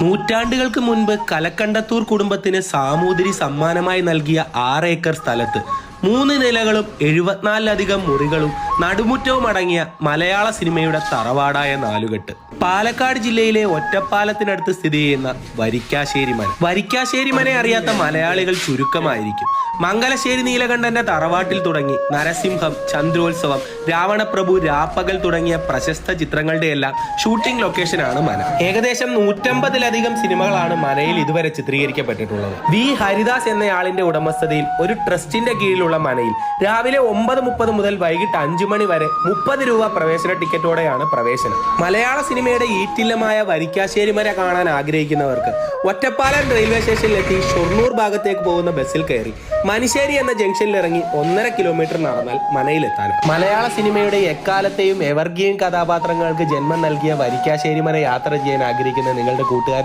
നൂറ്റാണ്ടുകൾക്ക് മുൻപ് കലക്കണ്ടത്തൂർ കുടുംബത്തിന് സാമൂതിരി സമ്മാനമായി നൽകിയ 6 ഏക്കർ സ്ഥലത്ത് 3 നിലകളും 74ലധികം മുറികളും നടുമുറ്റവും അടങ്ങിയ മലയാള സിനിമയുടെ തറവാടായ നാലുകെട്ട്. പാലക്കാട് ജില്ലയിലെ ഒറ്റപ്പാലത്തിനടുത്ത് സ്ഥിതി ചെയ്യുന്ന വരിക്കാശ്ശേരി മന അറിയാത്ത മലയാളികൾ ചുരുക്കമായിരിക്കും. മംഗലശ്ശേരി നീലകണ്ഠന്റെ തറവാട്ടിൽ തുടങ്ങി നരസിംഹം, ചന്ദ്രോത്സവം, രാവണപ്രഭു, രാപ്പകൽ തുടങ്ങിയ പ്രശസ്ത ചിത്രങ്ങളുടെയെല്ലാം ഷൂട്ടിംഗ് ലൊക്കേഷനാണ് മന. ഏകദേശം 150ലധികം സിനിമകളാണ് മനയിൽ ഇതുവരെ ചിത്രീകരിക്കപ്പെട്ടിട്ടുള്ളത്. വി ഹരിദാസ് എന്നയാളിന്റെ ഉടമസ്ഥതയിൽ ഒരു ട്രസ്റ്റിന്റെ കീഴിലുള്ള മനയിൽ രാവിലെ 9:30 മുതൽ വൈകിട്ട് 5 മണി വരെ 30 രൂപ പ്രവേശന ടിക്കറ്റോടെയാണ് പ്രവേശനം. മലയാള സിനിമയുടെ ഈറ്റില്ലമായ വരിക്കാശ്ശേരി മന കാണാൻ ആഗ്രഹിക്കുന്നവർക്ക് ഒറ്റപ്പാലം റെയിൽവേ സ്റ്റേഷനിലെത്തി ഷൊർണൂർ ഭാഗത്തേക്ക് പോകുന്ന ബസ്സിൽ കയറി മനിശ്ശേരി എന്ന ജംഗ്ഷനിൽ ഇറങ്ങി 1.5 കിലോമീറ്റർ നടന്നാൽ മനയിലെത്താൻ. മലയാള സിനിമയുടെ എക്കാലത്തെയും എവർഗ്രീൻ കഥാപാത്രങ്ങൾക്ക് ജന്മം നൽകിയ വരിക്കാശ്ശേരി മന യാത്ര ചെയ്യാൻ ആഗ്രഹിക്കുന്ന നിങ്ങളുടെ കൂട്ടുകാർ